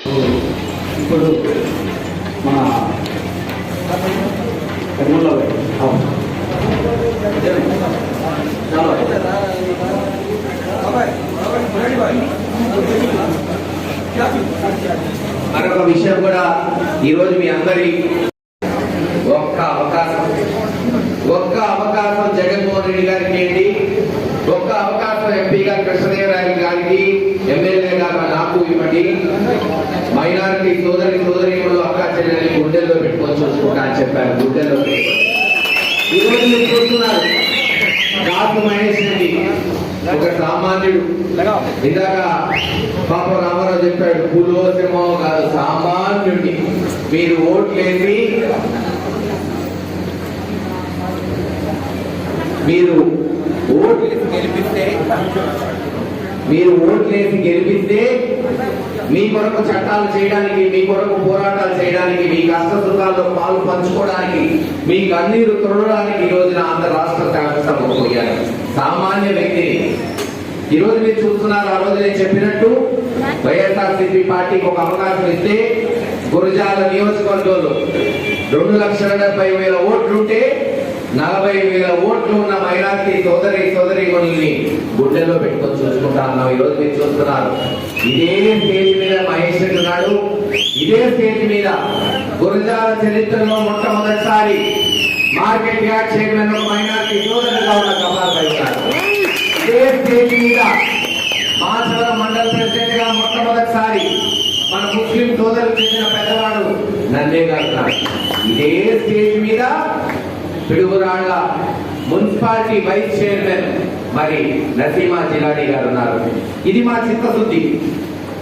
ఇప్పుడు మన కర్నూలులో మరొక విషయం కూడా ఈరోజు మీ అందరి ఒక్క అవకాశం జగన్మోహన్ రెడ్డి గారికి ఏంటి, ఒక్క అవకాశం ఎంపీ గారు కృష్ణదేవరాయలు గారికి, ఎమ్మెల్యే గారు నాకు ఇవ్వండి. మైనారిటీ సోదరిమణులు అక్క చెల్లెల్ని గుండెల్లో పెట్టుకొని చూసుకుంటా అని చెప్పారు. గుండెల్లో ఈరోజు మీరు చూస్తున్నారు కాపు మహేష్ రెడ్డి ఒక సామాన్యుడు. ఇందాక పాప రామారావు చెప్పాడు, పులో సింహం కాదు సామాన్యుడిని మీరు ఓట్లేసి మీరు ఓట్లేసి గెలిపిస్తే మీ కొరకు చట్టాలు చేయడానికి, మీ కొరకు పోరాటాలు చేయడానికి, మీ కష్ట సుఖాల్లో పాలు పంచుకోవడానికి, మీ కన్నీరు తొడడానికి ఈ రోజున ఆంధ్ర రాష్ట్ర శాసనసభ పోయారు. సామాన్య వ్యక్తిని ఈరోజు మీరు చూస్తున్నారు. ఆ రోజు నేను చెప్పినట్టు వైఎస్ఆర్సీపీ పార్టీకి ఒక అవకాశం ఇస్తే గురజాల నియోజకవర్గంలో 2,70,000 ఓట్లుంటే 40,000 ఓట్లు ఉన్న మైనారిటీ సోదరిమణుల్ని గుండెల్లో పెట్టుకొని చూసుకుంటా ఉన్నాం. ఈరోజు మీరు చూస్తున్నారు. ఇదే స్టేజ్ మీద మహేష్ రెడ్డి ఉన్నాడు. ఇదే స్టేజ్ మీద గురజాల చరిత్రలో మొట్టమొదటిసారి మార్కెట్ యార్డ్ చైర్మన్ మైనారిటీ సోదరుగా ఉన్న కమలాపై ఉన్నారు. ఇదే స్టేజ్ మీద మాచవరం మండల ప్రెసిడెంట్ గా మొట్టమొదటిసారి మన ముస్లిం సోదరులు చెందిన పెద్దవాడు నన్నే గారు. ఇదే స్టేజ్ మీద పిడుగురాళ్ల మున్సిపాలిటీ వైస్ చైర్మన్ మరి నసీమా జిలానీ గారు ఉన్నారు. ఇది మా చిత్తశుద్ధి.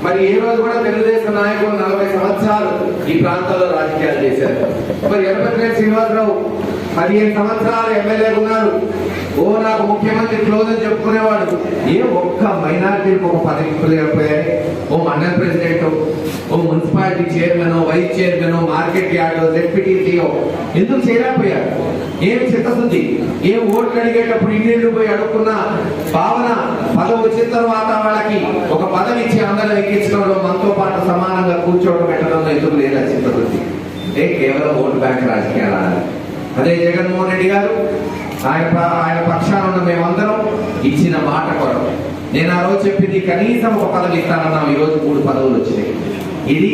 మరి ఏ రోజు కూడా తెలుగుదేశం నాయకులు 40 సంవత్సరాలు ఈ ప్రాంతంలో రాజకీయాలు చేశారు. మరి ఎర్రపల్లి శ్రీనివాసరావు 15 సంవత్సరాలు ఎమ్మెల్యేగా ఉన్నారు. నాకు ముఖ్యమంత్రి క్లోజ్ అని చెప్పుకునేవాడు. ఒక్క మైనారిటీకి ఒక పదవి, ఓ మండల ప్రెసిడెంట్, ఓ municipality chairman, vice chairman, market yard, deputy CO ఎందుకు చేయలేకపోయారు? ఏమి చిత్తశుద్ధి? ఏం ఓట్లు అడిగేటప్పుడు ఇండియన్లు పోయి అడుక్కున్న భావన, పదవి వచ్చిన తర్వాత వాళ్ళకి ఒక పదవి ఇచ్చి అందరూ ఎక్కించడంలో మనతో పాటు సమానంగా కూర్చోవడం పెట్టడంలో ఎందుకు లేదా చిత్తశుద్ధి? కేవలం ఓటు బ్యాంక్ రాజకీయాలు. అదే జగన్మోహన్ రెడ్డి గారు ఆయన పక్షాన ఉన్న మేమందరం ఇచ్చిన మాట కొరకు నేను ఆ రోజు చెప్పింది కనీసం ఒక పదవి ఇస్తానన్నాం. ఈరోజు 3 పదవులు వచ్చినాయి. ఇది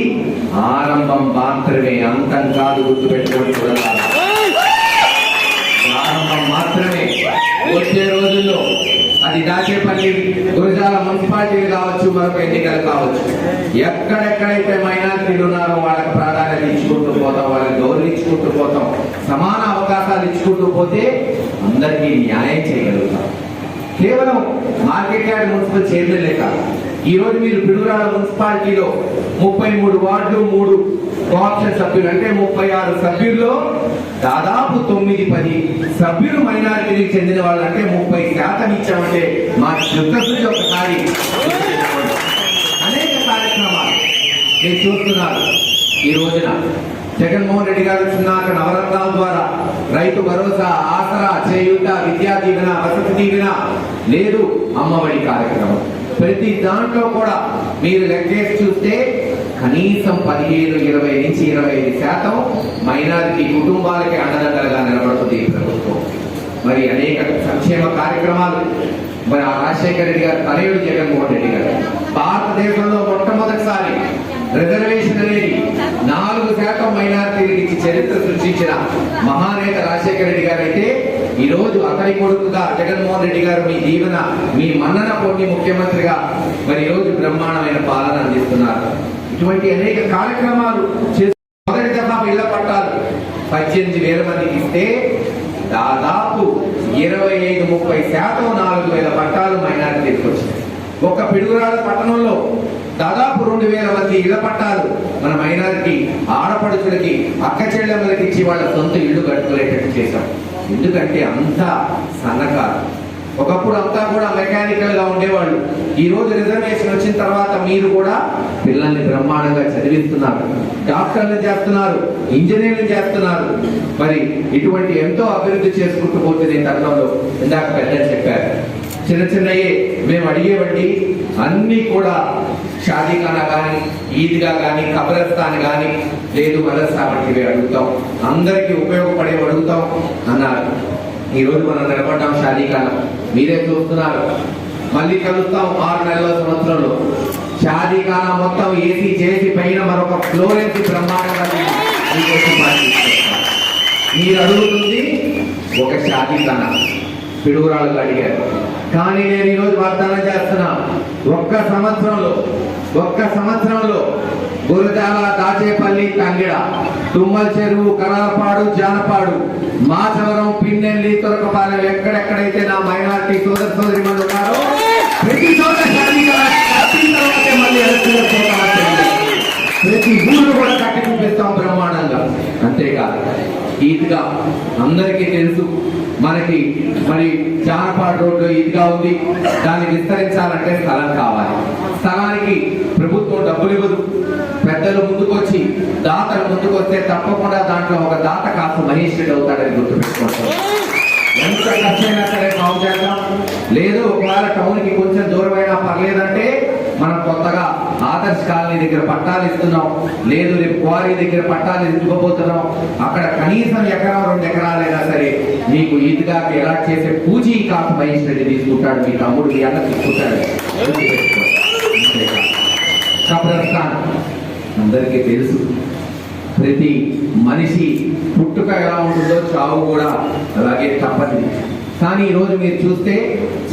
ఆరంభం మాత్రమే, అంతం కాదు. గుర్తుపెట్టుకోవడం కూడా ఆరంభం మాత్రమే. వచ్చే రోజుల్లో అది దాచేపల్లి, గురజాల మున్సిపాలిటీలు కావచ్చు, మరొక ఎన్నికలు కావచ్చు, ఎక్కడెక్కడైతే మైనారిటీలు ఉన్నారో వాళ్ళకి ప్రాధాన్యత ఇచ్చుకుంటూ పోతాం, వాళ్ళకి గౌరవించుకుంటూ పోతాం, సమాన అవకాశాలు ఇచ్చుకుంటూ పోతే అందరికీ న్యాయం చేయగలుగుతాం. కేవలం మార్కెట్ యార్డ్ మున్సిపల్ చైర్మన్ లేక ఈ రోజు మీరు పిడుగురాళ్ల మున్సిపాలిటీలో 33 వార్డులు, 3 కోఆప్షన్ సభ్యులు అంటే 36 సభ్యుల్లో దాదాపు 9-10 సభ్యులు మైనారిటీకి చెందిన వాళ్ళు అంటే 30% ఇచ్చామంటే మా చిత్తశుద్ధి ఒకసారి. అనేక కార్యక్రమాలు నేను చూస్తున్నారు. ఈ రోజున జగన్మోహన్ రెడ్డి గారు చిన్నాక నవరత్నాల ద్వారా రైతు భరోసా, ఆసరా, చేయూత, విద్యా దీవెన, వసతి దీవెన, లేదు అమ్మఒడి కార్యక్రమం, ప్రతి దాంట్లో కూడా మీరు లెక్కేసి చూస్తే కనీసం 15-20 నుంచి 25% మైనారిటీ కుటుంబాలకి అండదండలుగా నిలబడుతుంది ఈ ప్రభుత్వం. మరి అనేక సంక్షేమ కార్యక్రమాలు మరి రాజశేఖర రెడ్డి గారు తనయుడు జగన్మోహన్ రెడ్డి గారు భారతదేశంలో మొట్టమొదటిసారి రిజర్వేషన్ అనేది 4% మైనారిటీలకు ఇచ్చి చరిత్ర సృష్టించిన మహానేత రాజశేఖర రెడ్డి గారు అయితే ఈ రోజు అతని కొడుకుగా జగన్మోహన్ రెడ్డి గారు మీ దీవెన, మీ మన్నన పొంది ముఖ్యమంత్రిగా మరి ఈ రోజు బ్రహ్మాండమైన పాలన అందిస్తున్నారు. ఇటువంటి అనేక కార్యక్రమాలు చేసి మొదటి దఫా ఇళ్ల పట్టాలు 18,000 మందికి ఇస్తే దాదాపు 25-30% 4,000 పట్టాలు మైనారిటీలకు వచ్చినాయి. ఒక్క పిడుగురాళ్ల పట్టణంలో దాదాపు 2,000 మంది ఇళ్ల పట్టాలు మన మైనారిటీ ఆడపడుచులకి, అక్క చెల్లెమ్మలకి ఇచ్చి వాళ్ళ సొంత ఇళ్లు కట్టుకునేటట్టు చేశాం. ఎందుకంటే అంతా సన్నకారు. ఒకప్పుడు అంతా కూడా మెకానికల్ గా ఉండేవాళ్ళు. ఈ రోజు రిజర్వేషన్ వచ్చిన తర్వాత మీరు కూడా పిల్లల్ని బ్రహ్మాండంగా చదివిస్తున్నారు, డాక్టర్లు చేస్తున్నారు, ఇంజనీర్లు చేస్తున్నారు. మరి ఇటువంటి ఎంతో అభివృద్ధి చేసుకుంటూ పోతుంది తరుణంలో ఇందాక పెద్దలు చెప్పారు. చిన్న చిన్నయే మేము అడిగేవండి అన్ని కూడా షాదీఖానా కానీ ఈద్గా కానీ కబ్రస్థాన్ కానీ లేదు మదర్సా వంటివి అడుగుతాం, అందరికీ ఉపయోగపడే అడుగుతాం అన్నారు. ఈరోజు మనం నిలబడ్డాం షాదీఖానా, మీరే చూస్తున్నారు. మళ్ళీ కలుస్తాం 6 నెలల సంవత్సరంలో. షాదీఖానా మొత్తం ఏసీ చేసి పైన మరొక ఫ్లోర్ వేసి బ్రహ్మాండంగా మీరు అడుగుతుంది ఒక షాదీఖానా పిడుగురాళ్ళు అడిగారు. కానీ నేను ఈరోజు వాగ్దానం చేస్తున్నా, ఒక్క సంవత్సరంలో గురజాల, దాచేపల్లి, తంగిడ, తుమ్మల చెరువు, కరాపాడు, జానపాడు, మాచవరం, పిన్నెల్లి, తొరకపాలెం ఎక్కడెక్కడైతే నా మైనారిటీ సోదర సోదరిమణులు ఉన్నారో ప్రతి చోట ప్రతి ఊరు కూడా కట్టి చూపిస్తాం బ్రహ్మాండంగా. అంతేకాదు ఈద్గా అందరికీ తెలుసు, మనకి మరి జానపాడు రోడ్డు ఈద్గా ఉంది. దాన్ని విస్తరించాలంటే స్థలం కావాలి. స్థలానికి ప్రభుత్వం డబ్బులు ఇవ్వదు. పెద్దలు ముందుకొచ్చి దాతలు ముందుకొస్తే తప్పకుండా దాంట్లో ఒక దాత కాస్త మహేష్ రెడ్డి అవుతాడని గుర్తుపెట్టుకుంటాం. ఎంత ఖర్చైనా సరే బాగు చేద్దాం. లేదు ఒకవేళ టౌన్ కి కొంచెం దూరమైనా పర్లేదంటే మనం కొత్తగా ఆదర్శ్ కాలనీ దగ్గర పట్టాలు ఇస్తున్నాం, లేదు రేపు క్వారీ దగ్గర పట్టాలు ఇవ్వబోతున్నాం. అక్కడ కనీసం 1-2 ఎకరాలైనా సరే మీకు ఈద్గాకి ఎలా చేసే పూజీ కాస్త మహేష్ రెడ్డి తీసుకుంటాడు, మీ తమ్ముడు మీ అన్న తీసుకుంటాడు. కబ్రస్థాన్ అందరికీ తెలుసు, ప్రతి మనిషి పుట్టుక ఎలా ఉంటుందో చావు కూడా అలాగే తప్పదు. కానీ ఈరోజు మీరు చూస్తే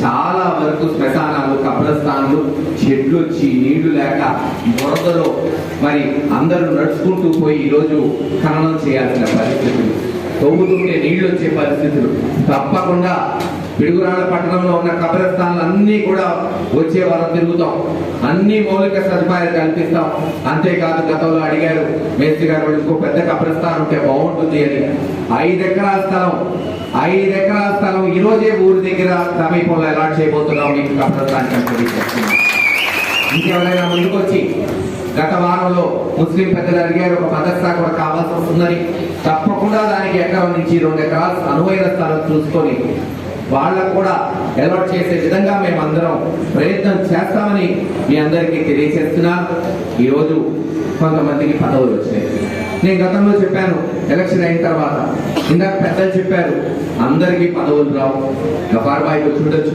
చాలా వరకు శ్మశానాలు, కబ్రస్థాన్లు, చెట్లు వచ్చి నీళ్లు లేక బురదలో మరి అందరూ నడుచుకుంటూ పోయి ఈరోజు ఖననం చేయాల్సిన పరిస్థితులు, తవ్వుతుంటే నీళ్లు వచ్చే పరిస్థితులు. తప్పకుండా పిడుగురాళ్ళ పట్టణంలో ఉన్న కబ్రస్థాన్లు అన్ని కూడా వచ్చే వాళ్ళం తిరుగుతాం, అన్ని మౌలిక సదుపాయాలు కల్పిస్తాం. అంతేకాదు గతంలో అడిగారు మేస్త్రి గారు, ఇంకో పెద్ద కబ్రస్థాన్ ఉంటే బాగుంటుంది అని. 5 ఎకరాల స్థలం ఈ రోజే ఊరి దగ్గర సమీపంలో అలాట్ చేయబోతున్నాం మీకు కబ్రస్థాన్. ఇంకెవరైనా ముందుకొచ్చి గత వారంలో ముస్లిం పెద్దలు అడిగారు, ఒక మదర్సా కూడా కావాల్సి వస్తుందని. తప్పకుండా దానికి 1 ఎకరం నుంచి 2 ఎకరాలు అనువైన స్థలం చూసుకొని వాళ్ళకు కూడా అలర్ట్ చేసే విధంగా మేమందరం ప్రయత్నం చేస్తామని మీ అందరికీ తెలియజేస్తున్నాను. ఈరోజు కొంతమందికి పదవులు వచ్చాయి. నేను గతంలో చెప్పాను, ఎలక్షన్ అయిన తర్వాత ఇందాక పెద్దలు చెప్పారు, అందరికీ పదవులు రావు. గఫార్ బాయ్కి వచ్చి ఉండొచ్చు,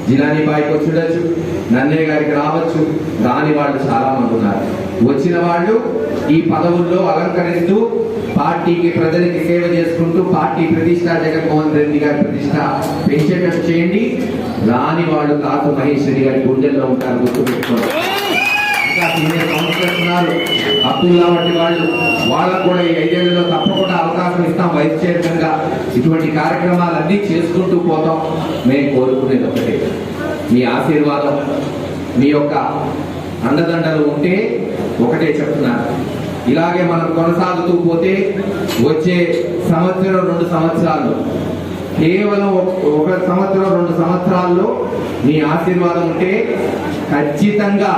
జిలానీ బాయ్కి వచ్చి ఉండొచ్చు, నన్నయ్య గారికి రావచ్చు. రాని వాళ్ళు చాలా మంది ఉన్నారు. వచ్చిన వాళ్ళు ఈ పదవుల్లో అలంకరిస్తూ పార్టీకి ప్రజలకి సేవ చేసుకుంటూ పార్టీ ప్రతిష్ట, జగన్మోహన్ రెడ్డి గారి ప్రతిష్ట పెంచేటట్టు చేయండి. రాని వాళ్ళు కాకు మహేష్ రెడ్డి గారి గుండెల్లో ఉంటారు, గుర్తుపెట్టుకోండి. ఇంకా సీనియర్ కౌన్సిలర్స్ ఉన్నారు, అబ్దుల్లా వంటి వాళ్ళకు కూడా ఈ 5 ఏళ్లలో తప్పకుండా అవకాశం ఇస్తాం వైస్ చైర్మన్ గా. ఇటువంటి కార్యక్రమాలన్నీ చేసుకుంటూ పోతాం. మేము కోరుకునేది ఒకటే, మీ ఆశీర్వాదం, మీ యొక్క అండదండలు ఉంటే ఒకటే చెప్తున్నాను, ఇలాగే మనం కొనసాగుతూ పోతే వచ్చే సంవత్సరం 2 సంవత్సరాలు, కేవలం 1 సంవత్సరం 2 సంవత్సరాల్లో మీ ఆశీర్వాదం ఉంటే ఖచ్చితంగా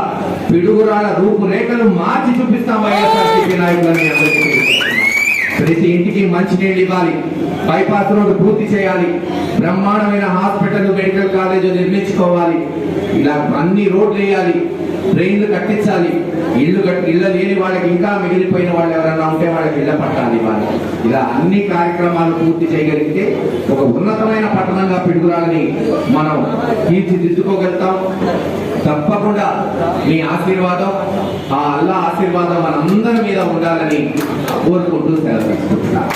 పిడుగురాల రూపురేఖలు మార్చి చూపిస్తాం. వైఎస్ఆర్సీపీ నాయకులని అందరికీ ప్రతి ఇంటికి మంచినీళ్ళు ఇవ్వాలి, బైపాస్ రోడ్డు పూర్తి చేయాలి, బ్రహ్మాండమైన హాస్పిటల్, మెడికల్ కాలేజ్ నిర్మించుకోవాలి, ఇలా అన్ని రోడ్లు వేయాలి, ట్రైన్లు కట్టించాలి, ఇళ్ళు లేని వాళ్ళకి ఇంకా మిగిలిపోయిన వాళ్ళు ఎవరైనా ఉంటే వాళ్ళకి ఇళ్ళ పట్టాలి ఇవ్వాలి. ఇలా అన్ని కార్యక్రమాలు పూర్తి చేయగలిగితే ఒక ఉన్నతమైన పట్టణంగా పిడుగురాలని మనం తీర్చిదిద్దుకోగలుగుతాం. తప్పకుండా మీ ఆశీర్వాదం, ఆ అల్లా ఆశీర్వాదం మనందరి మీద ఉండాలని కోరుకుంటూ సెలవు తీసుకుంటున్నాను.